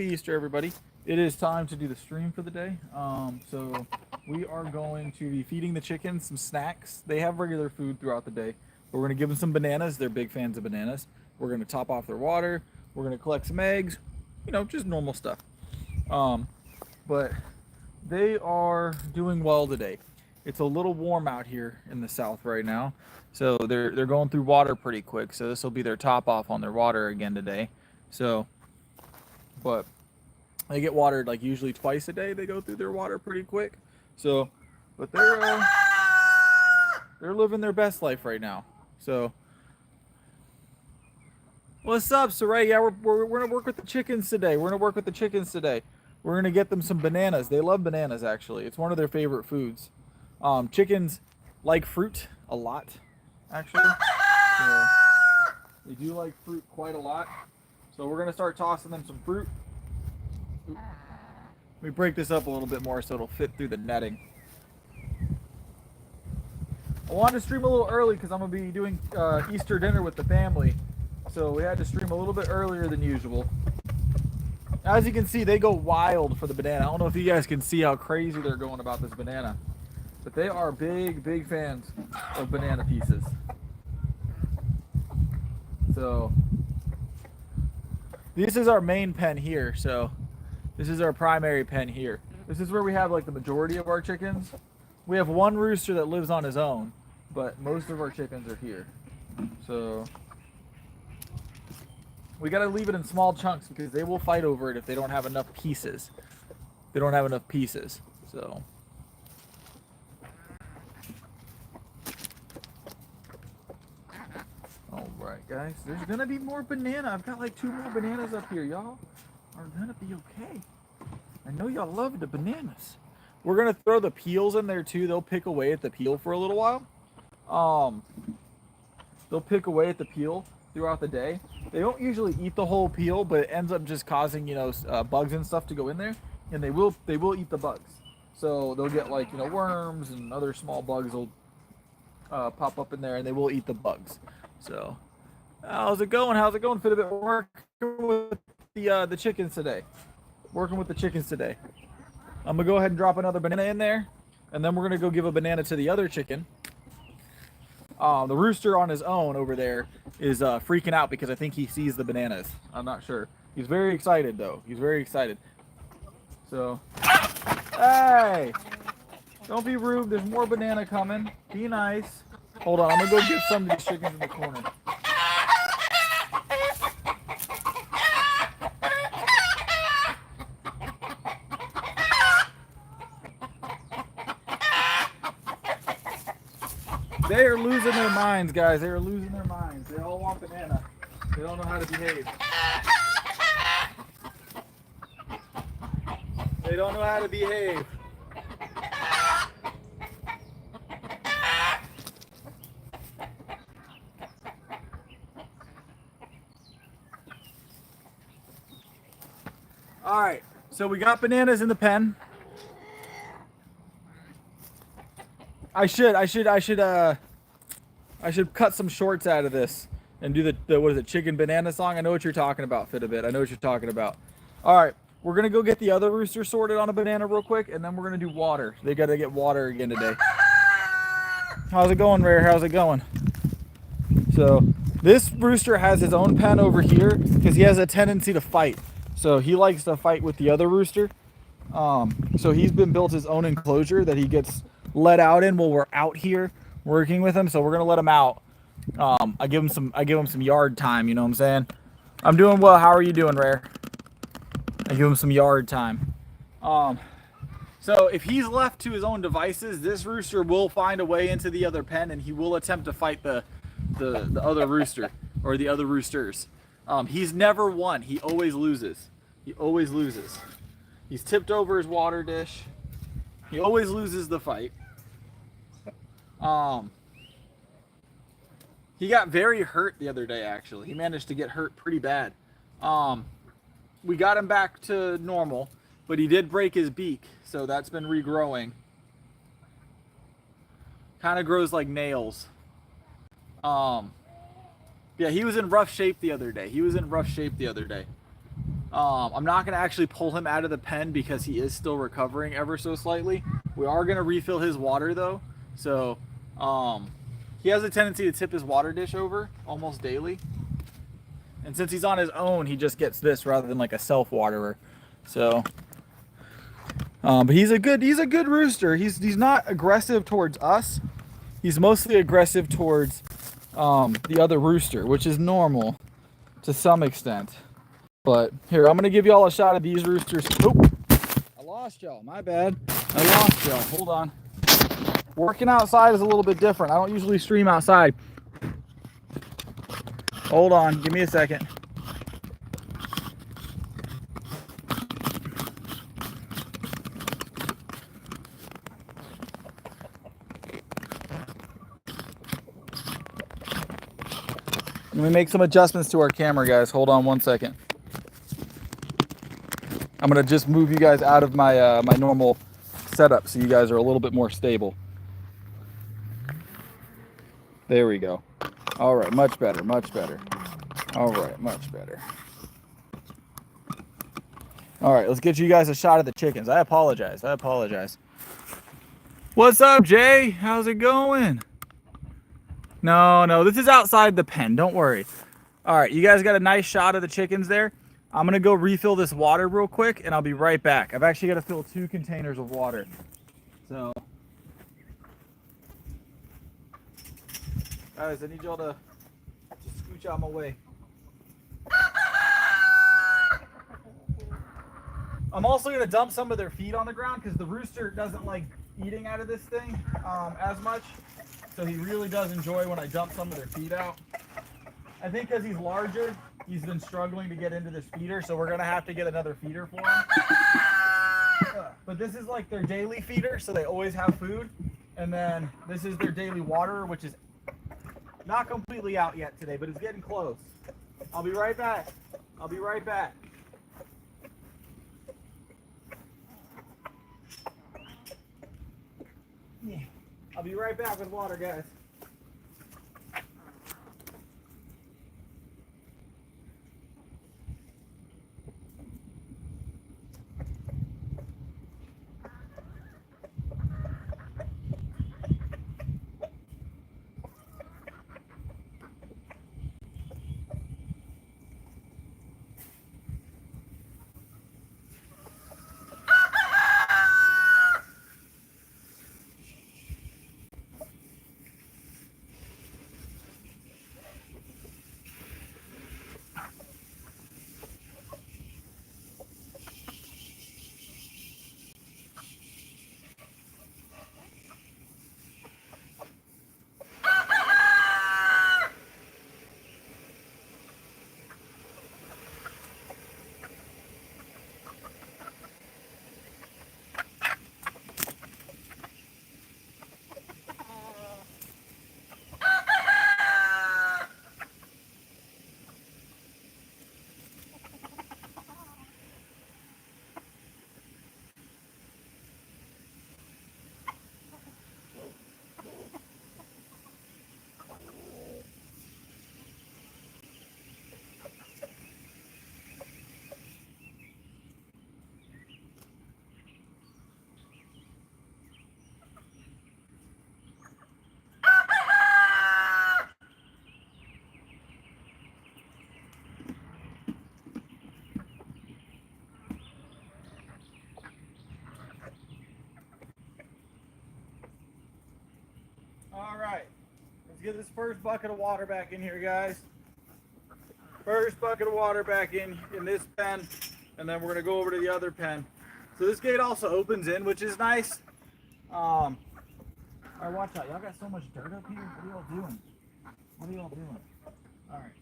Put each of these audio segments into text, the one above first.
Easter, everybody. It is time to do the stream for the day. So we are going to be feeding the chickens some snacks. They have regular food throughout the day, but we're going to give them some bananas. They're big fans of bananas. We're going to top off their water. We're going to collect some eggs, just normal stuff. But they are doing well today. It's a little warm out here in the south right now, so they're going through water pretty quick. So this will be their top off on their water again today. But they get watered like usually twice a day. They go through their water pretty quick. So, but they're living their best life right now. So, what's up, Saray? Yeah, we're gonna work with the chickens today. We're gonna get them some bananas. They love bananas, actually. It's one of their favorite foods. Chickens like fruit a lot, actually. So they do like fruit quite a lot. So we're gonna start tossing them some fruit. Let me break this up a little bit more so it'll fit through the netting. I wanted to stream a little early because I'm gonna be doing Easter dinner with the family. So we had to stream a little bit earlier than usual. As you can see, they go wild for the banana. I don't know if you guys can see how crazy they're going about this banana. But they are big fans of banana pieces. So this is our main pen here. So this is our primary pen here. This is where we have like the majority of our chickens. We have one rooster that lives on his own, but most of our chickens are here. So we got to leave it in small chunks because they will fight over it if they don't have enough pieces. So all right, guys, there's gonna be more banana. I've got like 2 more bananas up here. Y'all are gonna be okay. I know y'all love the bananas. We're gonna throw the peels in there too. They'll pick away at the peel for a little while. They'll pick away at the peel throughout the day. They don't usually eat the whole peel, but it ends up just causing bugs and stuff to go in there, and they will eat the bugs. So they'll get like worms and other small bugs will pop up in there, and they will eat the bugs. So how's it going, Fitbit? Working with the chickens today. I'm gonna go ahead and drop another banana in there, and then we're gonna go give a banana to the other chicken. The rooster on his own over there is freaking out because I think he sees the bananas. I'm not sure. He's very excited though. So, hey, don't be rude. There's more banana coming. Be nice. Hold on, I'm gonna go get some of these chickens in the corner. They are losing their minds, guys. They are losing their minds. They all want banana. They don't know how to behave. All right, so we got bananas in the pen. I should cut some shorts out of this and do the what is it, chicken banana song? I know what you're talking about, Fitbit. I know what you're talking about. All right, we're gonna go get the other rooster sorted on a banana real quick, and then we're gonna do water. They gotta get water again today. How's it going, Rare? How's it going? So this rooster has his own pen over here because he has a tendency to fight. So he likes to fight with the other rooster. So he's been built his own enclosure that he gets let out in while we're out here working with him. So we're gonna let him out. I give him some yard time. You know what I'm saying? I'm doing well. How are you doing, Rare? I give him some yard time. So if he's left to his own devices, this rooster will find a way into the other pen, and he will attempt to fight the other rooster or the other roosters. He's never won. He always loses. He's tipped over his water dish. He always loses the fight. He got very hurt the other day, actually. He managed to get hurt pretty bad. We got him back to normal, but he did break his beak, so that's been regrowing. Kind of grows like nails. Yeah, he was in rough shape the other day. I'm not going to actually pull him out of the pen because he is still recovering ever so slightly. We are going to refill his water though. So he has a tendency to tip his water dish over almost daily. And since he's on his own, he just gets this rather than like a self-waterer. So, but he's a good rooster. He's not aggressive towards us. He's mostly aggressive towards the other rooster, which is normal to some extent. But here, I'm gonna give y'all a shot of these roosters. Oh, I lost y'all. My bad. I lost y'all. Hold on. Working outside is a little bit different. I don't usually stream outside. Hold on. Give me a second. Let me make some adjustments to our camera, guys. Hold on one second. I'm gonna just move you guys out of my my normal setup so you guys are a little bit more stable. There we go. All right, much better, much better. All right, much better. All right, let's get you guys a shot of the chickens. I apologize. What's up, Jay? How's it going? No, this is outside the pen. Don't worry. All right, you guys got a nice shot of the chickens there. I'm going to go refill this water real quick, and I'll be right back. I've actually got to fill 2 containers of water. So, guys, I need y'all to scooch out my way. I'm also going to dump some of their feed on the ground because the rooster doesn't like eating out of this thing as much. So he really does enjoy when I dump some of their feed out. I think because he's larger, he's been struggling to get into this feeder, so we're going to have to get another feeder for him. But this is like their daily feeder, so they always have food. And then this is their daily water, which is not completely out yet today, but it's getting close. I'll be right back. Yeah. I'll be right back with water, guys. All right, let's get this first bucket of water back in here, guys. First bucket of water back in this pen, and then we're gonna go over to the other pen. So this gate also opens in, which is nice. All right, watch out. Y'all got so much dirt up here. What are y'all doing? All right.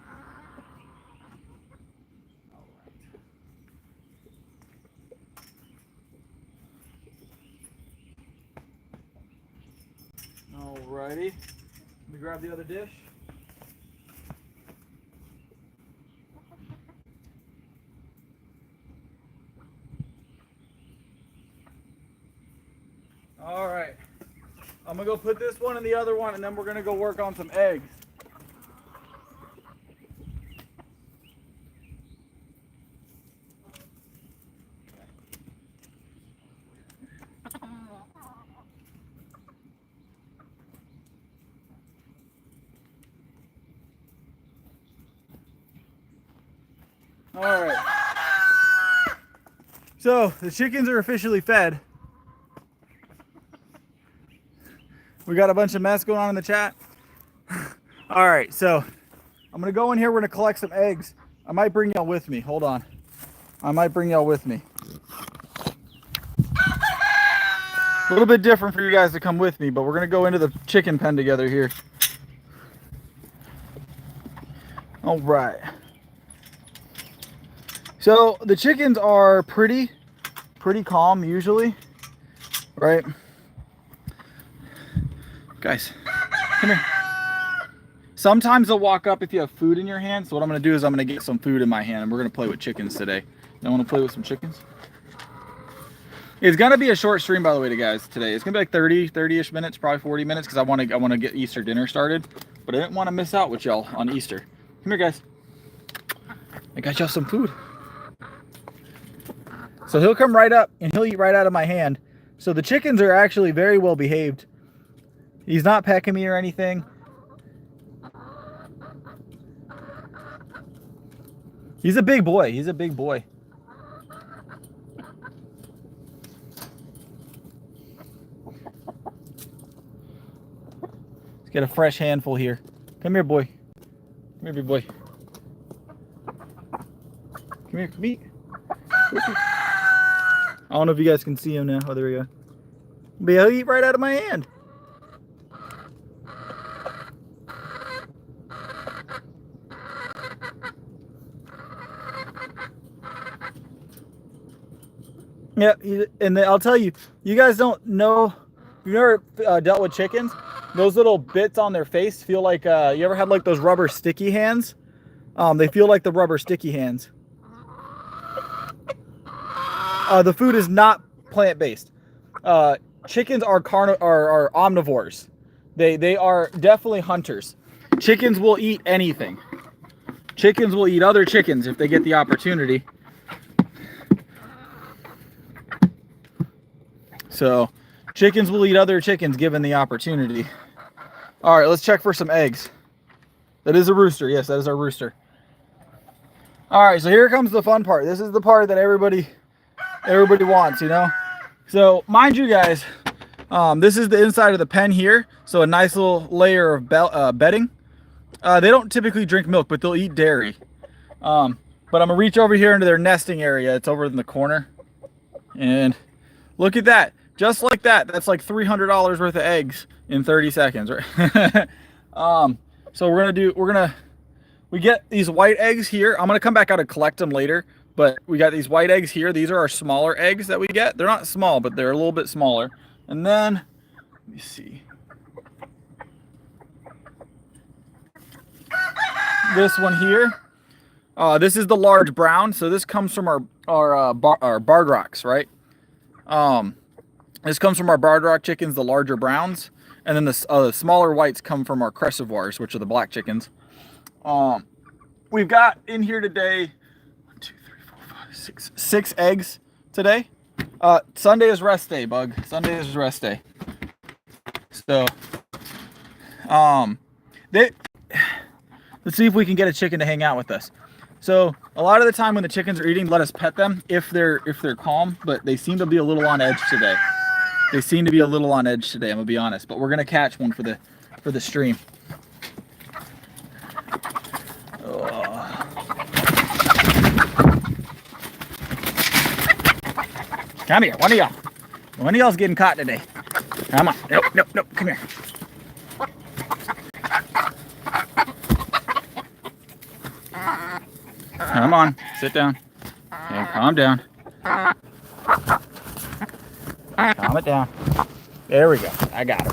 Alrighty. Let me grab the other dish. Alright. I'm gonna go put this one in the other one, and then we're gonna go work on some eggs. All right. So the chickens are officially fed. We got a bunch of mess going on in the chat. All right, so I'm gonna go in here. We're gonna collect some eggs. I might bring y'all with me. Hold on. I might bring y'all with me. A little bit different for you guys to come with me, but we're gonna go into the chicken pen together here. All right. So the chickens are pretty calm usually, right? Guys, come here. Sometimes they'll walk up if you have food in your hand. So what I'm gonna do is I'm gonna get some food in my hand and we're gonna play with chickens today. You wanna play with some chickens? It's gonna be a short stream, by the way, to guys today. It's gonna be like 30-ish minutes, probably 40 minutes, because I wanna get Easter dinner started. But I didn't want to miss out with y'all on Easter. Come here, guys. I got y'all some food. So he'll come right up and he'll eat right out of my hand. So the chickens are actually very well behaved. He's not pecking me or anything. He's a big boy. He's a big boy. Let's get a fresh handful here. Come here, boy. Come here, big boy. Come here, come eat. I don't know if you guys can see him now. Oh, there we go. But he'll eat right out of my hand. Yeah, and I'll tell you, you guys don't know, you've never dealt with chickens. Those little bits on their face feel like, you ever had like those rubber sticky hands? They feel like the rubber sticky hands. The food is not plant-based. Chickens are omnivores. They are definitely hunters. Chickens will eat anything. Chickens will eat other chickens if they get the opportunity. So, chickens will eat other chickens given the opportunity. All right, let's check for some eggs. That is a rooster. Yes, that is our rooster. All right, so here comes the fun part. This is the part that everybody wants, you know? So, mind you guys, this is the inside of the pen here. So, a nice little layer of bedding. They don't typically drink milk, but they'll eat dairy. But I'm going to reach over here into their nesting area. It's over in the corner. And look at that. Just like that, that's like $300 worth of eggs in 30 seconds, right? So we get these white eggs here. I'm gonna come back out and collect them later, but we got these white eggs here. These are our smaller eggs that we get. They're not small, but they're a little bit smaller. And then, let me see. This one here, this is the large brown. So this comes from our barred rocks, right? This comes from our barred rock chickens, the larger browns, and then the smaller whites come from our crescivores, which are the black chickens. We've got in here today 1, 2, 3, 4, 5, 6 eggs today. Sunday is rest day, Bug. Sunday is rest day. So, let's see if we can get a chicken to hang out with us. So a lot of the time when the chickens are eating, let us pet them if they're calm, but they seem to be a little on edge today. I'm gonna be honest, but we're gonna catch one for the stream. Oh. Come here, one of y'all. One of y'all's getting caught today. Come on, nope, come here. Come on, sit down. Okay, calm down. Calm it down. There we go. I got her.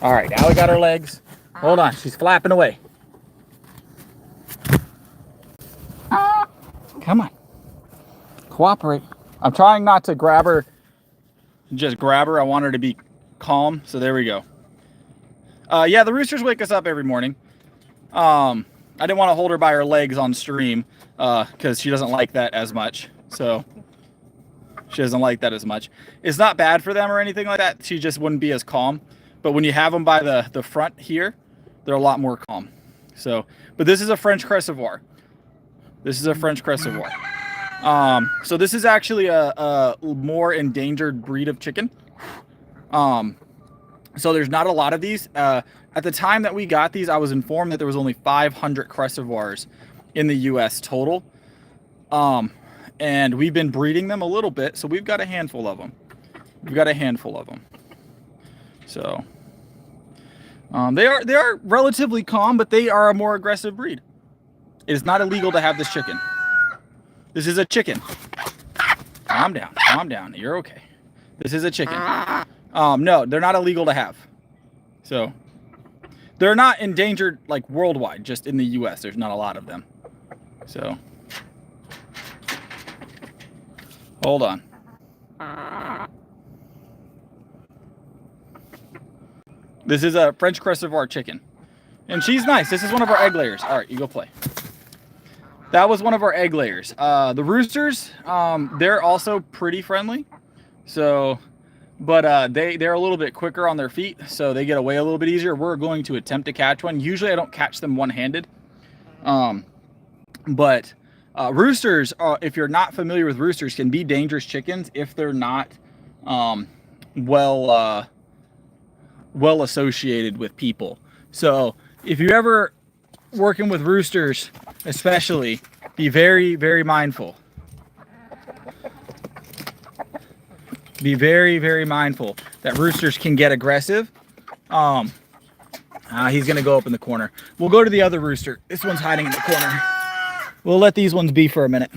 All right, now we got her legs. Hold on, she's flapping away. Come on. Cooperate. I'm trying not to grab her. Just grab her. I want her to be calm. So there we go. Yeah, the roosters wake us up every morning. I didn't want to hold her by her legs on stream because she doesn't like that as much. So she doesn't like that as much. It's not bad for them or anything like that. She just wouldn't be as calm. But when you have them by the front here, they're a lot more calm. So, but this is a French crescivore. This is a French Crescent. So this is actually a more endangered breed of chicken. So there's not a lot of these. At the time that we got these, I was informed that there was only 500 crescivores in the U.S. total. And we've been breeding them a little bit, so we've got a handful of them. So they are relatively calm, but they are a more aggressive breed. It is not illegal to have this chicken. This is a chicken. Calm down. You're okay. This is a chicken. No, they're not illegal to have. So they're not endangered like worldwide, just in the US. There's not a lot of them. So hold on. This is a French Crescivore chicken. And she's nice. This is one of our egg layers. All right, you go play. That was one of our egg layers. The roosters, they're also pretty friendly. So, but they're a little bit quicker on their feet, so they get away a little bit easier. We're going to attempt to catch one. Usually I don't catch them one-handed. But roosters, if you're not familiar with roosters, can be dangerous chickens if they're not well associated with people. So if you're ever working with roosters, especially, be very, very mindful. Be very, very mindful that roosters can get aggressive. He's gonna go up in the corner. We'll go to the other rooster. This one's hiding in the corner. We'll let these ones be for a minute.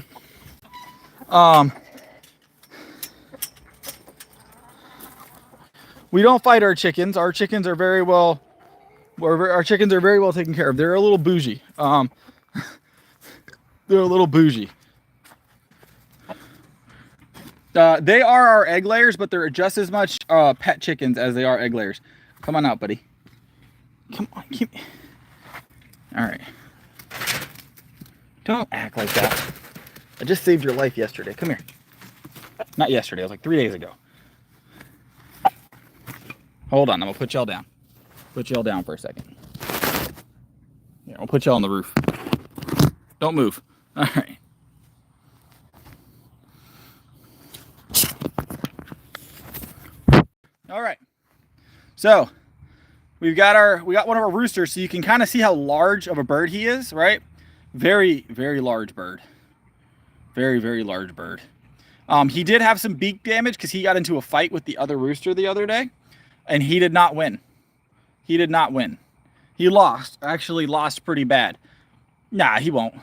We don't fight our chickens. Our chickens are very well taken care of. They're a little bougie. They're a little bougie. They are our egg layers, but they're just as much pet chickens as they are egg layers. Come on out, buddy. Come on. All right. Don't act like that. I just saved your life yesterday. Come here. Not yesterday. It was like 3 days ago. Hold on. I'm going to put y'all down. Put y'all down for a second. Yeah, I'll put y'all on the roof. Don't move. All right. All right. So we got one of our roosters, so you can kind of see how large of a bird he is, right? Very, very large bird. Very, very large bird. He did have some beak damage because he got into a fight with the other rooster the other day, and he did not win. He did not win. He lost. Actually lost pretty bad. Nah, he won't.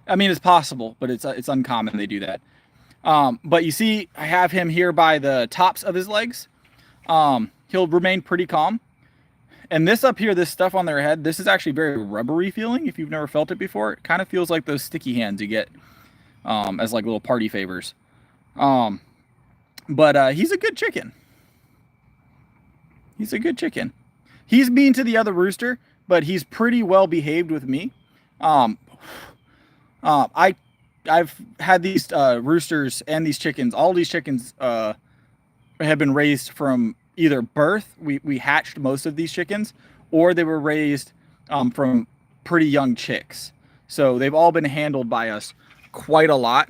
I mean, it's possible, but it's uncommon they do that. But you see, I have him here by the tops of his legs. He'll remain pretty calm. And this up here, this stuff on their head, this is actually very rubbery feeling. If you've never felt it before, it kind of feels like those sticky hands you get as like little party favors. But he's a good chicken. He's a good chicken. He's mean to the other rooster, but he's pretty well behaved with me. I've had these roosters and these chickens. All these chickens have been raised from either birth. We hatched most of these chickens, or they were raised from pretty young chicks. So they've all been handled by us quite a lot.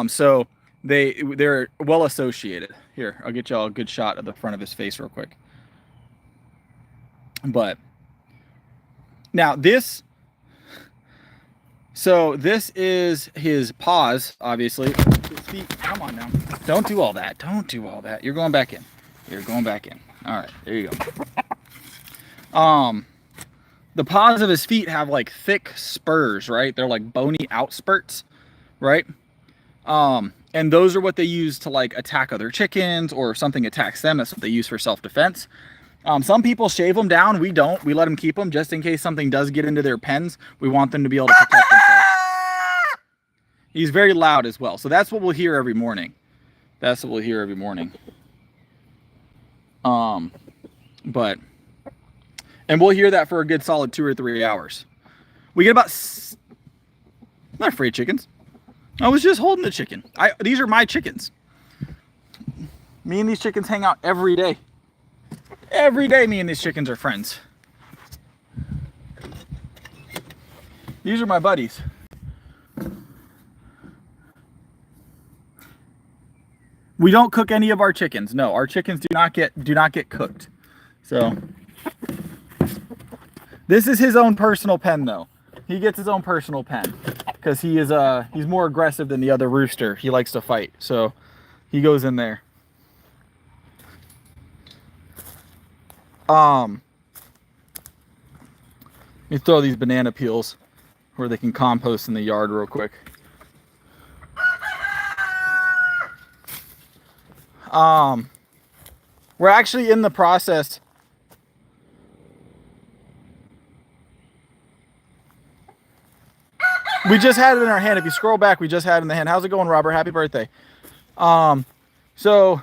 So they're well associated. Here, I'll get y'all a good shot of the front of his face real quick. But now this is his paws, obviously. His feet. Come on now. Don't do all that. Don't do all that. You're going back in. You're going back in. All right, there you go. The paws of his feet have like thick spurs, right? They're like bony outspurts, right? And those are what they use to like attack other chickens, or if something attacks them, that's what they use for self-defense. Some people shave them down. We don't. We let them keep them just in case something does get into their pens. We want them to be able to protect themselves. He's very loud as well. So that's what we'll hear every morning. That's what we'll hear every morning. And we'll hear that for a good solid 2 or 3 hours. We get about... I'm not afraid of chickens. I was just holding the chicken. These are my chickens. Me and these chickens hang out every day. Every day me and these chickens are friends. These are my buddies. We don't cook any of our chickens. No, our chickens do not get cooked. So this is his own personal pen though. He gets his own personal pen because he's more aggressive than the other rooster. He likes to fight. So he goes in there. Let me throw these banana peels where they can compost in the yard real quick. We're actually in the process. We just had it in our hand. If you scroll back, we just had it in the hand. How's it going, Robert? Happy birthday. So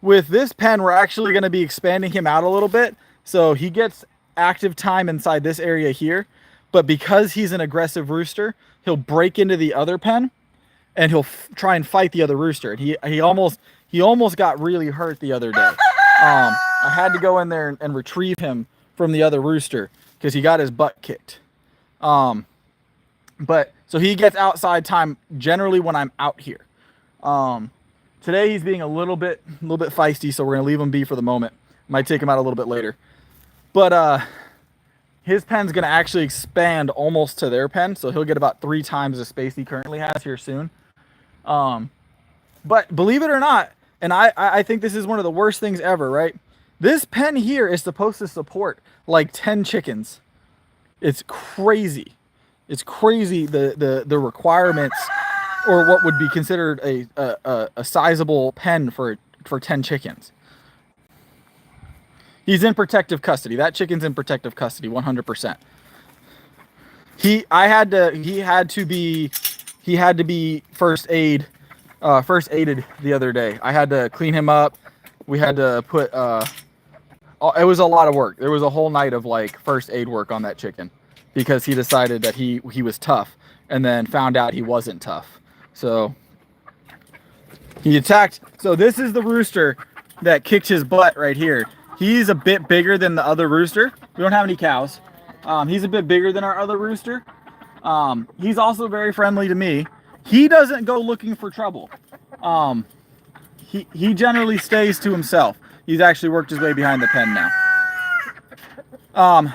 with this pen, we're actually going to be expanding him out a little bit. So he gets active time inside this area here. But because he's an aggressive rooster, he'll break into the other pen and he'll try and fight the other rooster. He almost got really hurt the other day. I had to go in there and retrieve him from the other rooster because he got his butt kicked. But so he gets outside time generally when I'm out here. Today he's being a little bit feisty, so we're gonna leave him be for the moment. Might take him out a little bit later. But his pen's gonna actually expand almost to their pen, so he'll get about 3 times the space he currently has here soon. But believe it or not, and I think this is one of the worst things ever, right? This pen here is supposed to support like 10 chickens. It's crazy. It's crazy the requirements, or what would be considered a sizable pen for 10 chickens. He's in protective custody. That chicken's in protective custody, 100%. He had to be first aided the other day. I had to clean him up. We had to put it was a lot of work. There was a whole night of like first aid work on that chicken because he decided that he was tough and then found out he wasn't tough. So he attacked. So this is the rooster that kicked his butt right here. He's a bit bigger than the other rooster. We don't have any cows. He's a bit bigger than our other rooster. He's also very friendly to me. He doesn't go looking for trouble. He generally stays to himself. He's actually worked his way behind the pen now.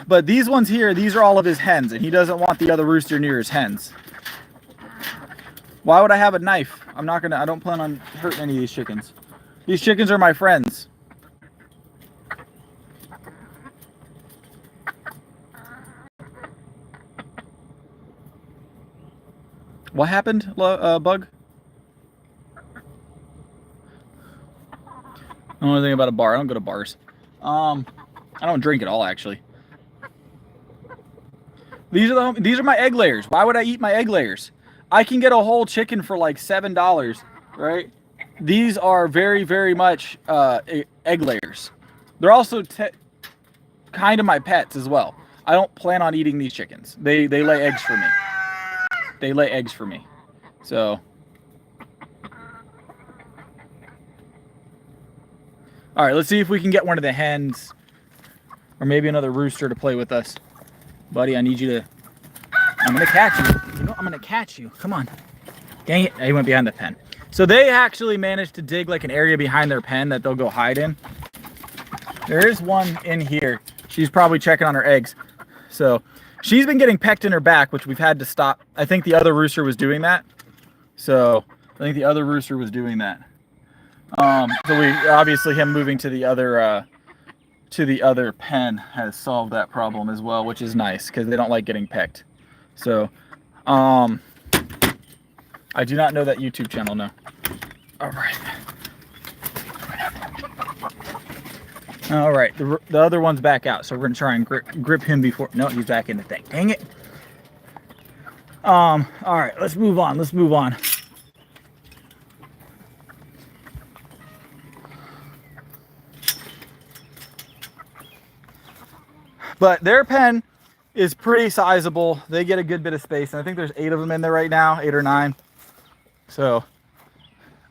But these ones here, these are all of his hens, and he doesn't want the other rooster near his hens. Why would I have a knife? I don't plan on hurting any of these chickens. These chickens are my friends. What happened, Bug? I don't know anything about a bar. I don't go to bars. I don't drink at all, actually. These are my egg layers. Why would I eat my egg layers? I can get a whole chicken for like $7, right? These are very, very much egg layers. They're also kind of my pets as well. I don't plan on eating these chickens. They lay eggs for me. They lay eggs for me. So all right, let's see if we can get one of the hens or maybe another rooster to play with us. Buddy, I need you to... I'm going to catch you. You know, I'm going to catch you. Come on. Dang it. He went behind the pen. So they actually managed to dig like an area behind their pen that they'll go hide in. There is one in here. She's probably checking on her eggs. So she's been getting pecked in her back, which we've had to stop. I think the other rooster was doing that. So we obviously him moving to the other pen has solved that problem as well, which is nice because they don't like getting pecked. So I do not know that YouTube channel, no. All right, the other one's back out, so we're gonna try and grip him before. No, he's back in the thing. Dang it. All right, let's move on. But their pen is pretty sizable. They get a good bit of space, and I think there's 8 of them in there right now, 8 or 9. So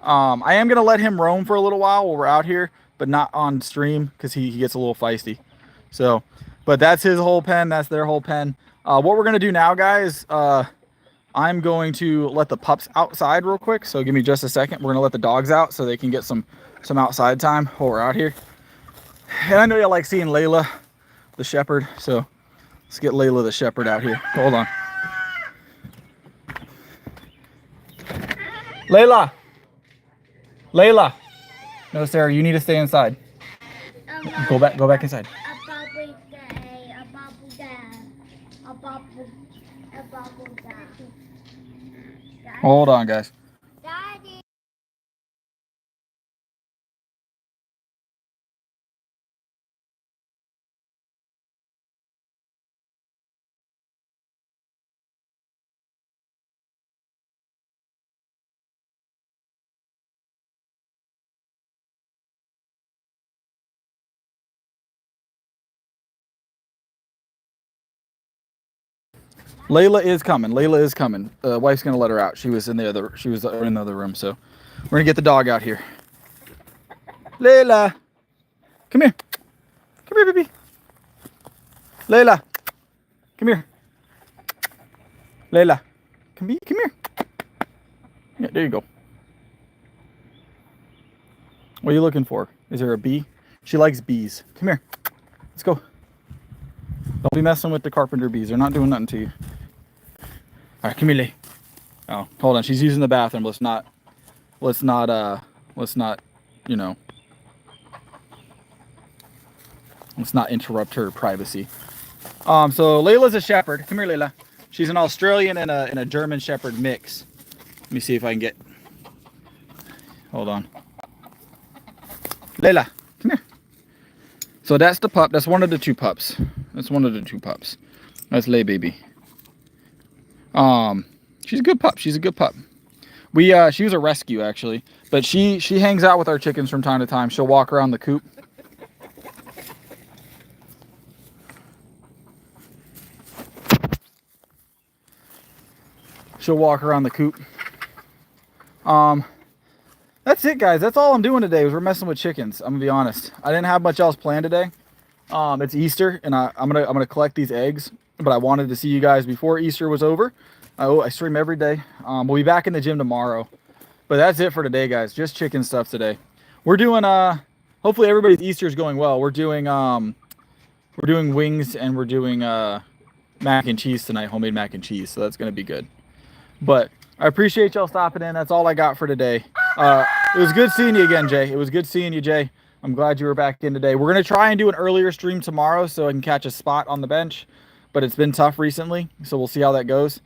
I am gonna let him roam for a little while we're out here, but not on stream because he gets a little feisty. So, but that's his whole pen. That's their whole pen. What we're gonna do now, guys, I'm I'm going to let the pups outside real quick. So give me just a second. We're gonna let the dogs out so they can get some outside time while we're out here. And I know you like seeing Layla, the shepherd. So let's get Layla the shepherd out here. Hold on. Layla. Layla. No, Sarah, you need to stay inside. Go back inside. Hold on, guys. Daddy. Layla is coming. Layla is coming. Wife's gonna let her out. She was in the other room, so we're gonna get the dog out here. Layla, come here. Come here, baby. Layla, come here. Layla, come here. Yeah, there you go. What are you looking for? Is there a bee? She likes bees. Come here. Let's go. Don't be messing with the carpenter bees. They're not doing nothing to you. All right, come here, Lay. Oh, hold on. She's using the bathroom. Let's not, you know, let's not interrupt her privacy. So Layla's a shepherd. Come here, Layla. She's an Australian and a German shepherd mix. Let me see if I can get, hold on. Layla, come here. So that's the pup. That's one of the two pups. That's one of the two pups. That's Lay baby. She's a good pup. She's a good pup. She was a rescue actually, but she hangs out with our chickens from time to time. She'll walk around the coop. She'll walk around the coop. That's it, guys. That's all I'm doing today is we're messing with chickens. I'm gonna be honest. I didn't have much else planned today. It's Easter, and I'm gonna collect these eggs, but I wanted to see you guys before Easter was over. I stream every day. We'll be back in the gym tomorrow, but that's it for today, guys. Just chicken stuff today. We're doing hopefully everybody's Easter is going well. We're doing wings and we're doing mac and cheese tonight, homemade mac and cheese. So that's gonna be good. But I appreciate y'all stopping in. That's all I got for today. It was good seeing you again, Jay. It was good seeing you, Jay. I'm glad you were back in today. We're gonna try and do an earlier stream tomorrow so I can catch a spot on the bench, but it's been tough recently, so we'll see how that goes.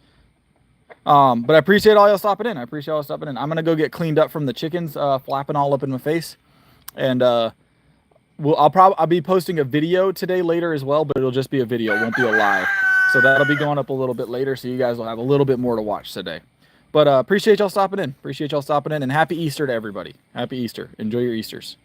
But I appreciate all y'all stopping in. I'm gonna go get cleaned up from the chickens flapping all up in my face, and I'll be posting a video today later as well, but it'll just be a video. It won't be a live, so that'll be going up a little bit later, so you guys will have a little bit more to watch today. But appreciate y'all stopping in. And happy Easter to everybody. Happy Easter. Enjoy your Easters.